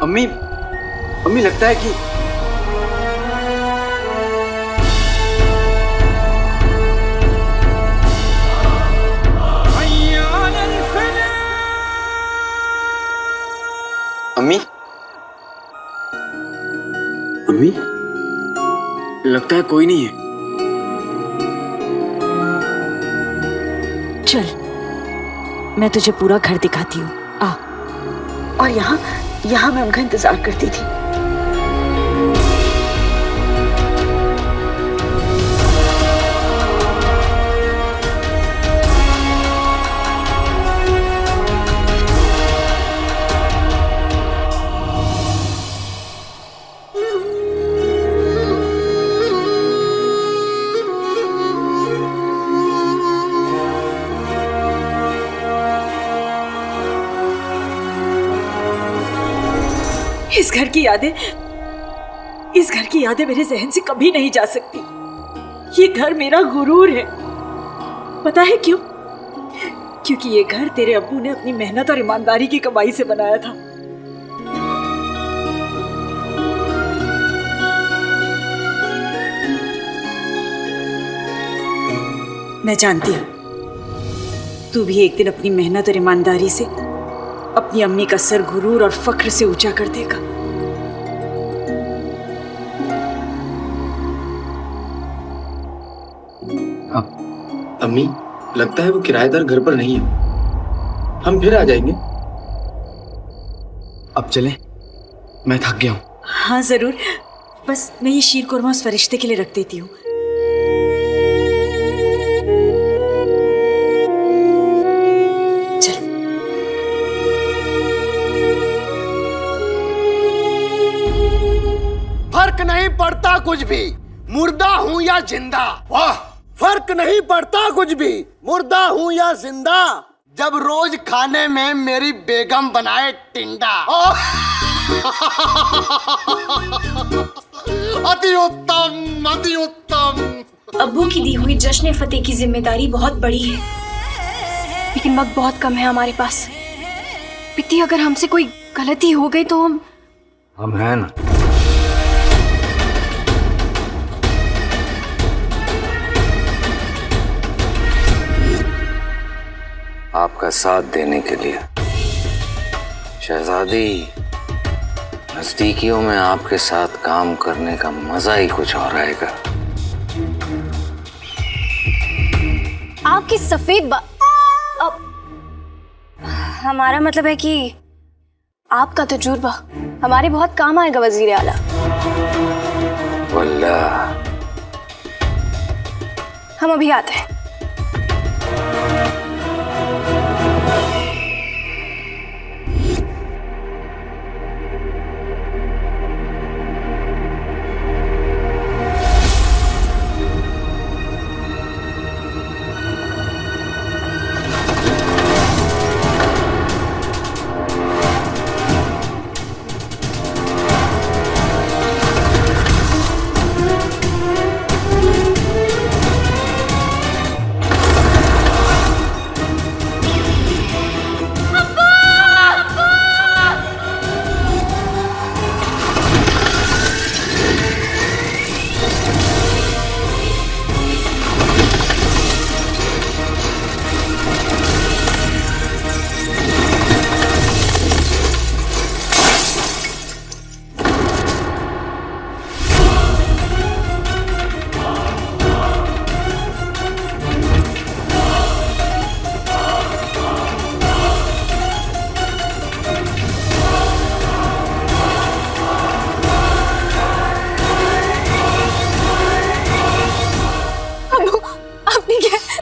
अम्मी, अम्मी लगता है कि अम्मी, अम्मी लगता है कोई नहीं है। चल, मैं तुझे पूरा घर दिखाती हूँ, आ। और यहाँ मैं उनका इंतजार करती थी। इस घर की यादें मेरे जहन से कभी नहीं जा सकती। ये घर मेरा गुरूर है। पता है क्यों? क्योंकि ये घर तेरे अब्बू ने अपनी मेहनत और ईमानदारी की कमाई से बनाया था। मैं जानती हूँ तू भी एक दिन अपनी मेहनत और ईमानदारी से अपनी अम्मी का सर गुरूर और फख्र से ऊंचा कर देगा। अम्मी लगता है वो किराएदार घर पर नहीं है। हम फिर आ जाएंगे। अब चलें, मैं थक गया हूँ। हाँ जरूर, बस मैं ये शीर कुरमा उस फरिश्ते के लिए रख देती हूँ। फर्क नहीं पड़ता कुछ भी, मुर्दा हूँ या जिंदा। वाह, फर्क नहीं पड़ता कुछ भी, मुर्दा हूँ या जिंदा, जब रोज खाने में मेरी बेगम बनाए टिंडा। अति उत्तम, अति उत्तम। अब्बू की दी हुई जश्न फतेह की जिम्मेदारी बहुत बड़ी है, लेकिन वक्त बहुत कम है हमारे पास। पिती, अगर हमसे कोई गलती हो गई तो हम हैं ना। आपका साथ देने के लिए। शहजादी, नजदीकियों में आपके साथ काम करने का मजा ही कुछ और आएगा। आपकी सफेद हमारा मतलब है कि आपका तजुर्बा हमारे बहुत काम आएगा वजीर आला। वल्लाह। हम अभी आते हैं।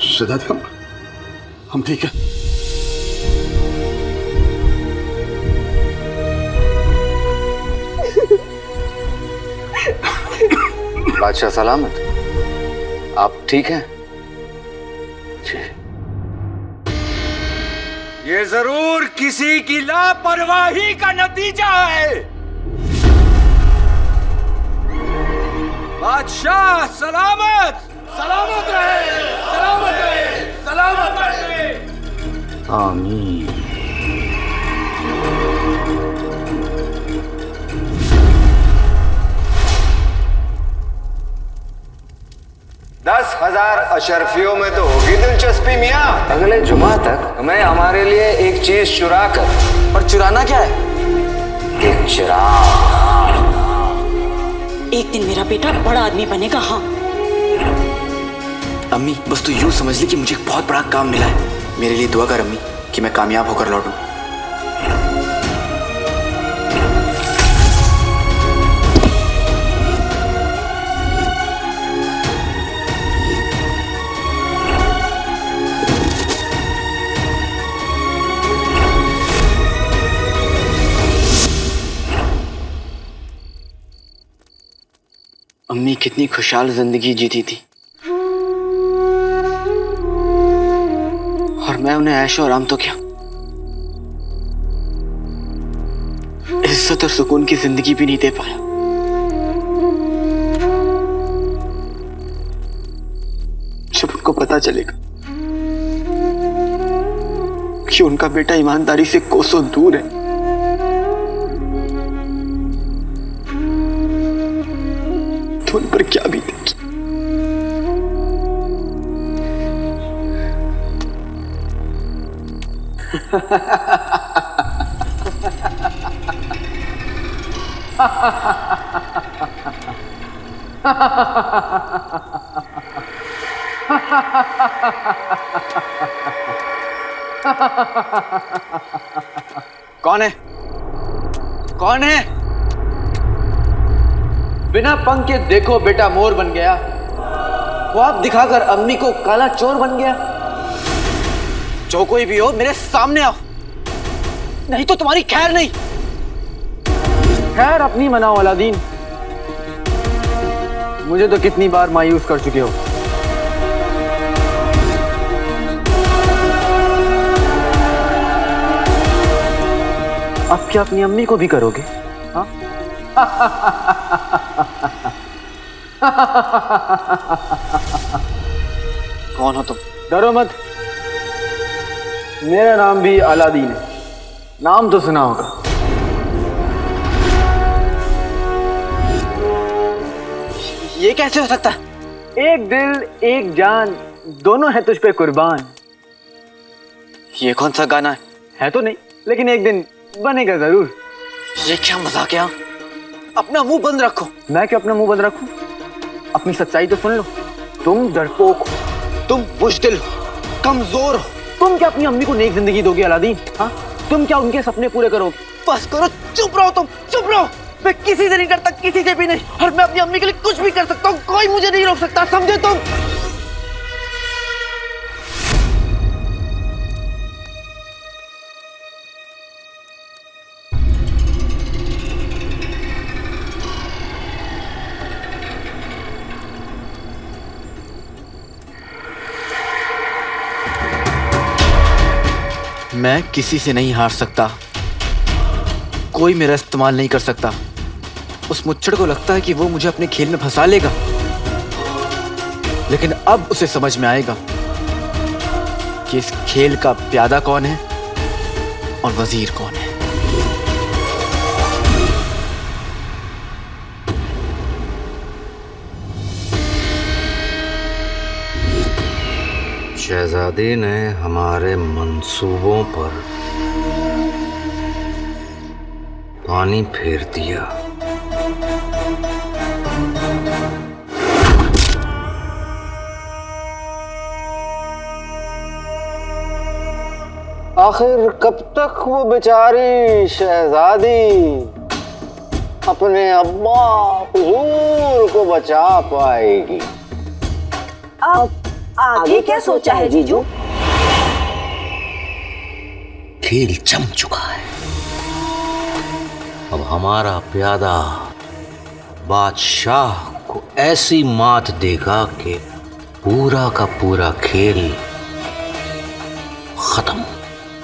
शहजादी, हम ठीक है। बादशाह सलामत, आप ठीक हैं? जी। ये जरूर किसी की लापरवाही का नतीजा है। बादशाह सलामत। सलामत रहे, सलामत रहे, सलामत रहे। आमीन। 10,000 अशरफियों में तो होगी दिलचस्पी मियाँ। अगले जुमा तक मैं हमारे लिए एक चीज चुरा कर। पर चुराना क्या है? एक चिराग। एक दिन मेरा बेटा बड़ा आदमी बनेगा। हाँ अम्मी बस तू यूं समझ ली कि मुझे एक बहुत बड़ा काम मिला है। मेरे लिए दुआ कर अम्मी कि मैं कामयाब होकर लौटूं। अम्मी कितनी खुशहाल जिंदगी जीती थी और मैं उन्हें ऐशो आराम तो क्या, इज्जत और सुकून की जिंदगी भी नहीं दे पाया। जब उनको पता चलेगा कि उनका बेटा ईमानदारी से कोसों दूर है, तो उन पर क्या बीतेगी। कौन है? कौन है? बिना पंख के देखो बेटा मोर बन गया, ख्वाब दिखाकर अम्मी को काला चोर बन गया। जो कोई भी हो मेरे सामने आओ, नहीं तो तुम्हारी खैर नहीं। खैर अपनी मनाओ अलादीन, मुझे तो कितनी बार मायूस कर चुके हो। अब क्या अपनी अम्मी को भी करोगे? हाँ? कौन हो तुम? डरो मत, मेरा नाम भी अलादीन है। नाम तो सुना होगा। ये कैसे हो सकता है? एक दिल एक जान दोनों है तुझ पे कुर्बान। ये कौन सा गाना है? है तो नहीं, लेकिन एक दिन बनेगा जरूर। ये क्या मजाक है? अपना मुंह बंद रखो। मैं क्यों अपना मुंह बंद रखूं? अपनी सच्चाई तो सुन लो। तुम डरपोक हो, तुम बुज़दिल हो, कमजोर हो। तुम क्या अपनी अम्मी को नेक जिंदगी दोगे अलादीन? हाँ, तुम क्या उनके सपने पूरे करोगे? बस करो, चुप रहो तुम, चुप रहो। मैं किसी से नहीं डरता, किसी से भी नहीं, और मैं अपनी अम्मी के लिए कुछ भी कर सकता हूँ। कोई मुझे नहीं रोक सकता, समझे तुम? मैं किसी से नहीं हार सकता, कोई मेरा इस्तेमाल नहीं कर सकता। उस मुच्छड़ को लगता है कि वो मुझे अपने खेल में फंसा लेगा, लेकिन अब उसे समझ में आएगा कि इस खेल का प्यादा कौन है और वजीर कौन है। शहजादी ने हमारे मंसूबों पर पानी फेर दिया। आखिर कब तक वो बेचारी शहजादी अपने अब्बा हुजूर को बचा पाएगी? अब आगे क्या सोचा है जीजू? खेल जम चुका है। अब हमारा प्यादा बादशाह को ऐसी मात देगा कि पूरा का पूरा खेल खत्म।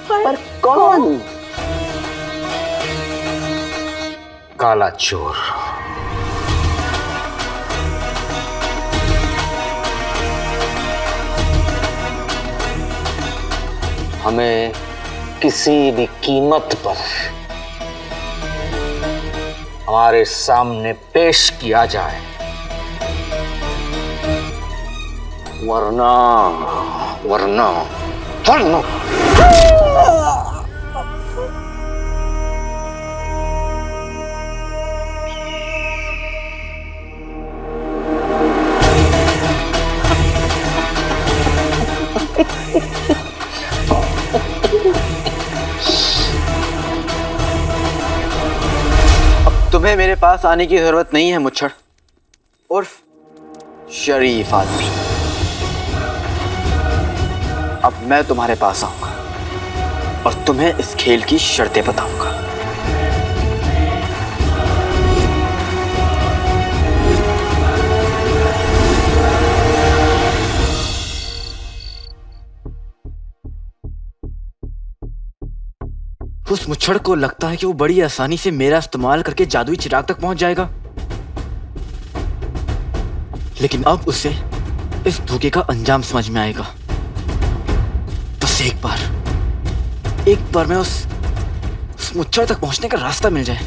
पर कौन? काला चोर। हमें किसी भी कीमत पर हमारे सामने पेश किया जाए वरना वरना वरना तुम्हें मेरे पास आने की जरूरत नहीं है मुच्छड़ उर्फ शरीफ आदमी। अब मैं तुम्हारे पास आऊंगा और तुम्हें इस खेल की शर्तें बताऊंगा। उस मुच्छड़ को लगता है कि वो बड़ी आसानी से मेरा इस्तेमाल करके जादुई चिराग तक पहुंच जाएगा, लेकिन अब उसे इस धोखे का अंजाम समझ में आएगा। बस एक बार मैं उस मुच्छड़ तक पहुंचने का रास्ता मिल जाए।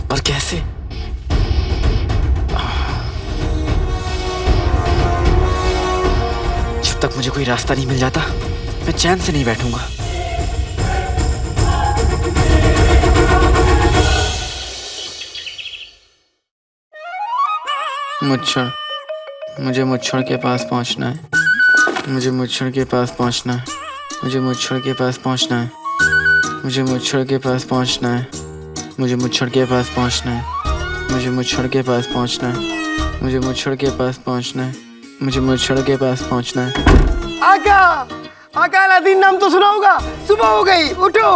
पर कैसे? जब तक मुझे कोई रास्ता नहीं मिल जाता मैं चैन से नहीं बैठूंगा। मुझे मुच्छड़ के पास पहुंचना है। मुझे मुच्छड़ के पास पहुंचना है। मुझे मुच्छड़ के पास पहुंचना है। मुझे मुच्छड़ के पास पहुंचना है। मुझे मुच्छड़ के पास पहुंचना है। मुझे मुच्छड़ के पास पहुंचना है। मुझे मुच्छड़ के पास पहुंचना है। मुझे मुच्छड़ के पास पहुंचना है। आका, आका अलादीन नाम तो सुना होगा। सुबह हो गई, उठो।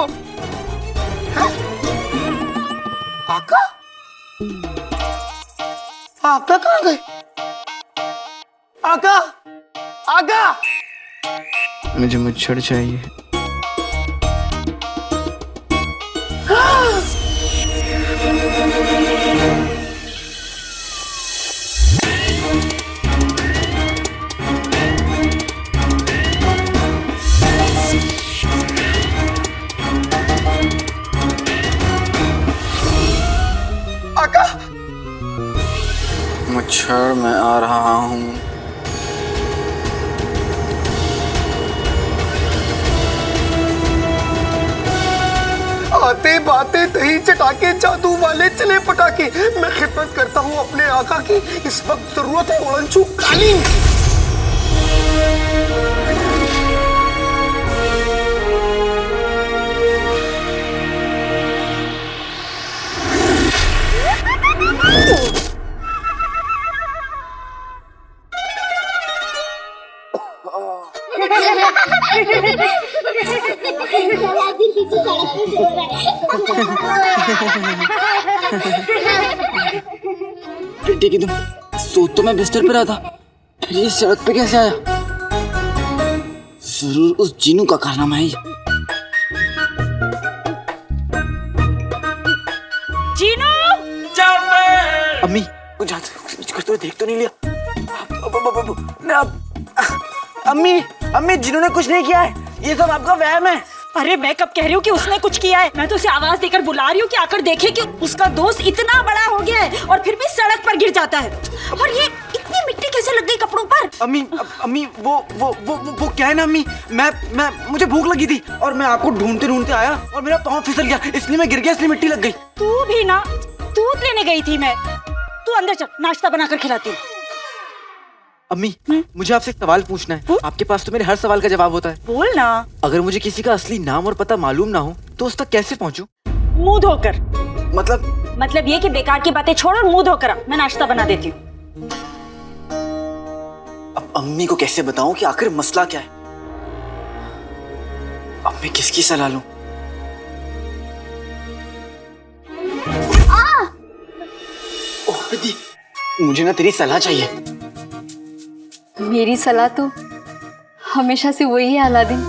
आका, आका कहाँ गए? आका, आका। मुझे मुच्छड़ चाहिए। आका, मुच्छड़ मैं आ रहा हूँ। आते बाते दही चटाके जादू वाले चले पटाके। मैं खिदमत करता हूँ अपने आका की। इस वक्त जरूरत है उड़नछू कालीन की। बेटे की तुम सोच तो मैं बिस्तर पे रहा था, फिर ये सड़क पे कैसे आया? जरूर उस जीनू का कारनामा है। जीनू! अम्मी कुछ करते हुए देख तो नहीं लिया? अम्मी जीनू ने कुछ नहीं किया है, ये सब आपका वहम है। अरे मैं कब कह रही हूँ कि उसने कुछ किया है? मैं तो उसे आवाज देकर बुला रही हूँ कि आकर देखे कि उसका दोस्त इतना बड़ा हो गया है और फिर भी सड़क पर गिर जाता है। और ये इतनी मिट्टी कैसे लग गई कपड़ों पर? अम्मी वो क्या है ना अम्मी, मैं मुझे भूख लगी थी और मैं आपको ढूंढते ढूंढते आया और मेरा पाँव फिसल गया, इसलिए मैं गिर गया, इसलिए मिट्टी लग गई। तू भी ना, दूध लेने गई थी मैं। तू अंदर चल, नाश्ता बनाकर खिलाती हूँ। अम्मी मुझे आपसे एक सवाल पूछना है। आपके पास तो मेरे हर सवाल का जवाब होता है। बोल ना। अगर मुझे किसी का असली नाम और पता मालूम ना हो तो उस तक कैसे पहुंचूं? मुंह धोकर। मतलब ये कि बेकार की बातें छोड़ और मुंह धोकर आ। मैं नाश्ता बना देती हूँ। अब अम्मी को कैसे बताऊं कि आखिर मसला क्या है? अब मैं किसकी सलाह लूं? ओह प्रीति, मुझे ना तेरी सलाह चाहिए। मेरी सलाह तो हमेशा से वही है अलादीन।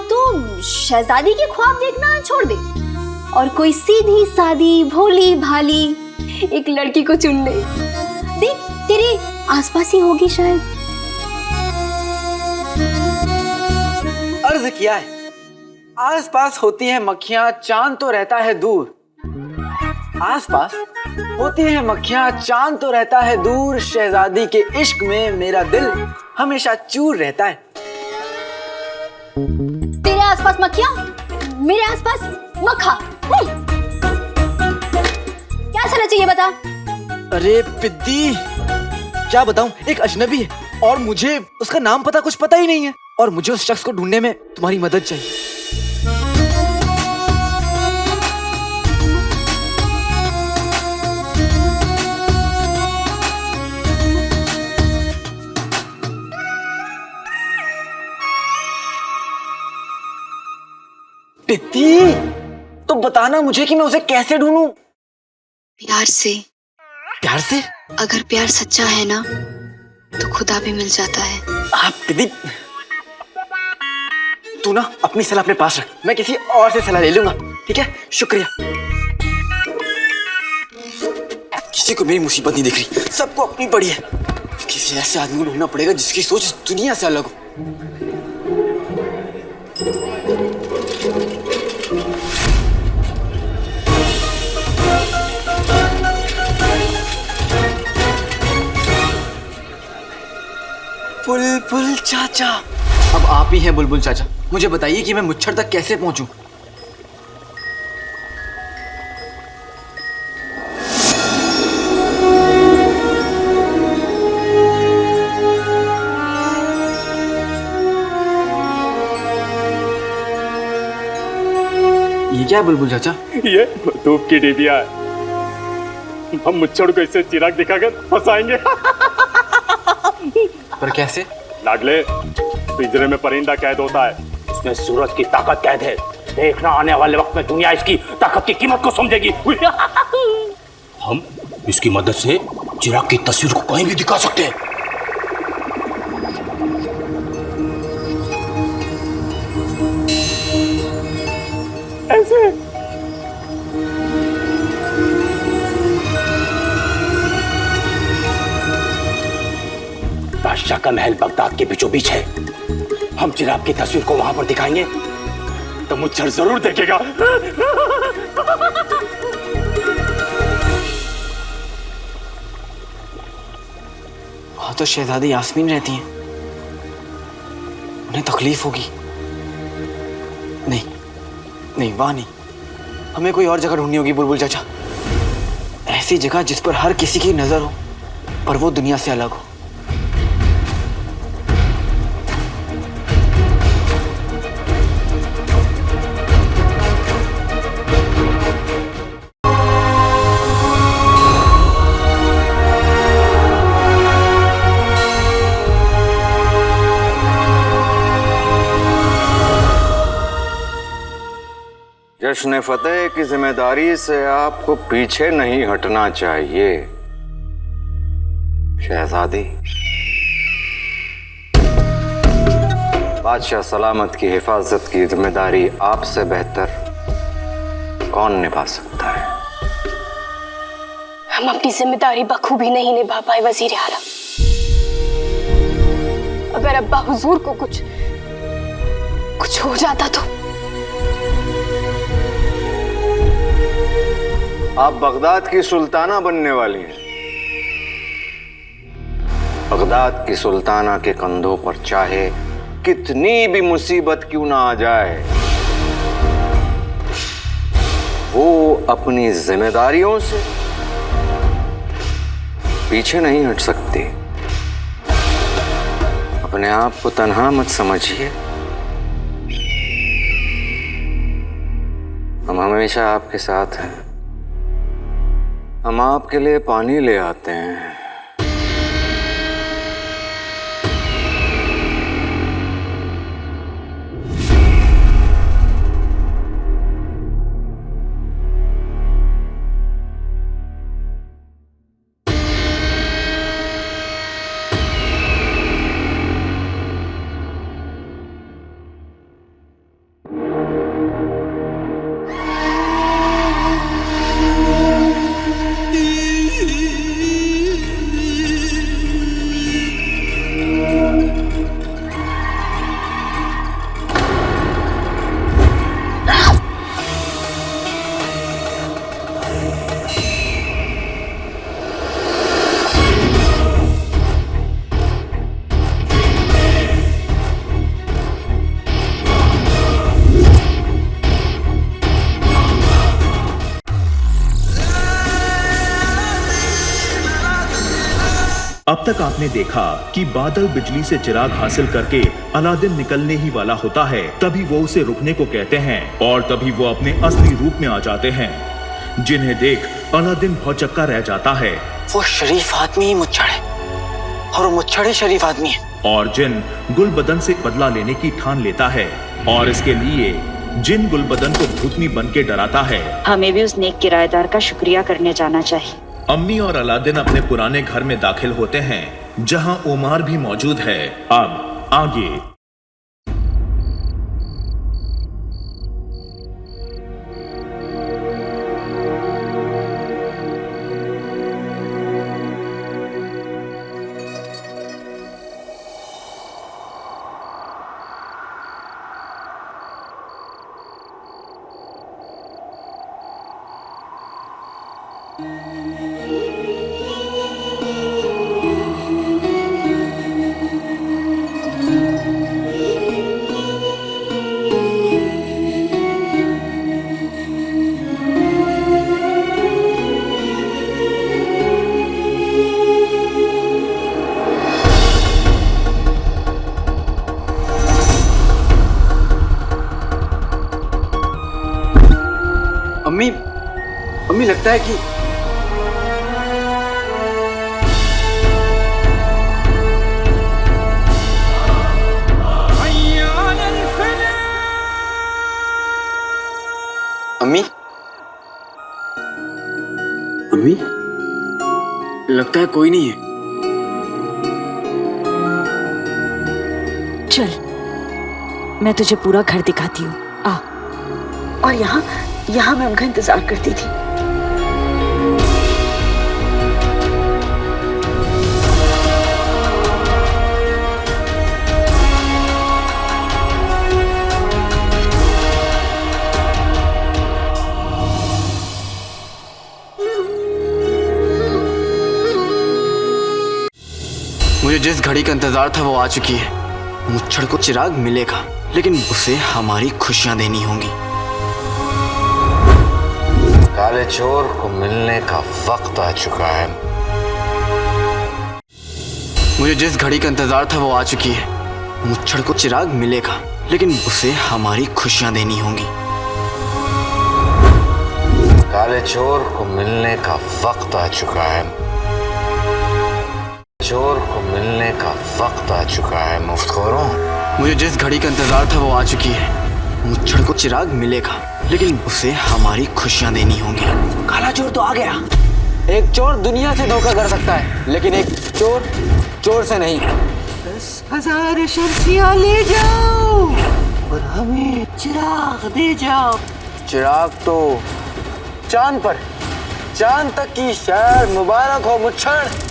तू शहजादी के ख्वाब देखना छोड़ दे और कोई सीधी सादी भोली भाली एक लड़की को चुन ले। देख तेरे आसपास ही होगी शायद। अर्ज किया है, आसपास होती हैं मक्खियां, चांद तो रहता है दूर। आसपास होती है मक्खियां, चांद तो रहता है दूर, शहजादी के इश्क में मेरा दिल हमेशा चूर रहता है। तेरे आसपास मक्खियां, मेरे आसपास मक्खा। क्या करना चाहिए बता? अरे पिद्दी, क्या बताऊं, एक अजनबी है और मुझे उसका नाम पता कुछ पता ही नहीं है, और मुझे उस शख्स को ढूंढने में तुम्हारी मदद चाहिए। पिद्दी, तो बताना मुझे कि मैं उसे कैसे ढूंढूं। प्यार से। प्यार से? अगर प्यार सच्चा है ना तो खुदा भी मिल जाता है। आप दीदी, तू ना अपनी सलाह अपने पास रख, मैं किसी और से सलाह ले लूंगा, ठीक है? शुक्रिया। किसी को मेरी मुसीबत नहीं दिख रही, सबको अपनी पड़ी है। किसी ऐसे आदमी को ढूंढना पड़ेगा जिसकी सोच इस दुनिया से अलग हो। बुलबुल चाचा, अब आप ही हैं बुलबुल चाचा, मुझे बताइए कि मैं मुच्छर तक कैसे पहुंचूं? ये क्या है बुलबुल चाचा? ये धूप की डिबिया है। हम मुच्छड़ को इससे चिराग दिखाकर फंसाएंगे। पर कैसे? लाडले, पिंजरे में परिंदा कैद होता है, इसमें सूरज की ताकत कैद है। देखना आने वाले वक्त में दुनिया इसकी ताकत की कीमत को समझेगी। हम इसकी मदद से चिराग की तस्वीर को कहीं भी दिखा सकते हैं। ऐसे बादशाह का महल बगदाद के बीचों बीच है। हम चिराग की तस्वीर को वहां पर दिखाएंगे तो मुच्छर जरूर देखेगा। वहां तो शहजादी यास्मीन रहती हैं, उन्हें तकलीफ होगी। नहीं नहीं, वहां नहीं, हमें कोई और जगह ढूंढनी होगी बुलबुल चाचा। ऐसी जगह जिस पर हर किसी की नजर हो पर वो दुनिया से अलग हो। जश्न फतेह की जिम्मेदारी से आपको पीछे नहीं हटना चाहिए शहजादी। बादशाह सलामत की हिफाजत की जिम्मेदारी आपसे बेहतर कौन निभा सकता है? हम अपनी जिम्मेदारी बखूबी नहीं निभा पाए वजीर आला। अगर अब्बा हुजूर को कुछ हो जाता तो। आप बगदाद की सुल्ताना बनने वाली हैं। बगदाद की सुल्ताना के कंधों पर चाहे कितनी भी मुसीबत क्यों ना आ जाए, वो अपनी जिम्मेदारियों से पीछे नहीं हट सकती। अपने आप को तन्हा मत समझिए, हम हमेशा आपके साथ हैं। हम आपके लिए पानी ले आते हैं। अब तक आपने देखा कि बादल बिजली से चिराग हासिल करके अलादीन निकलने ही वाला होता है, तभी वो उसे रुकने को कहते हैं और तभी वो अपने असली रूप में आ जाते हैं, जिन्हें देख अलादीन भौचक्का रह जाता है। वो शरीफ आदमी ही मुच्छड़ है और वो मुच्छड़ ही शरीफ आदमी है। और जिन गुलबदन से बदला लेने की ठान लेता है और इसके लिए जिन गुलबदन को भूतनी बन के डराता है। हमें भी उस नेक किराएदार का शुक्रिया करने जाना चाहिए। अम्मी और अलादीन अपने पुराने घर में दाखिल होते हैं जहां उमार भी मौजूद है। अब आगे। अम्मी लगता है कि अम्मी लगता है कोई नहीं है। चल, मैं तुझे पूरा घर दिखाती हूँ, आ। और यहाँ मैं उनका इंतजार करती थी। मुझे जिस घड़ी का इंतजार था वो आ चुकी है। मुच्छड़ को चिराग मिलेगा, लेकिन उसे हमारी खुशियां देनी होंगी। काले चोर को मिलने का वक्त आ चुका है। मुझे जिस घड़ी का इंतजार था वो आ चुकी है। मुच्छड़ को चिराग मिलेगा, लेकिन उसे हमारी खुशियां देनी होंगी। काले चोर को मिलने का वक्त आ चुका है। चोर को मिलने का वक्त आ चुका है मुफ्तखोरों। मुझे जिस घड़ी का इंतजार था वो आ चुकी है। मुच्छड़ को चिराग मिलेगा, लेकिन उसे हमारी खुशियां देनी होंगी। काला चोर तो आ गया। एक चोर दुनिया से धोखा कर सकता है, लेकिन एक चोर चोर से नहीं। 10,000 शर्फियाँ ले जाओ और हमें चिराग दे जाओ। चिराग तो चांद पर, चांद तक की शहर मुबारक हो मुच्छड़।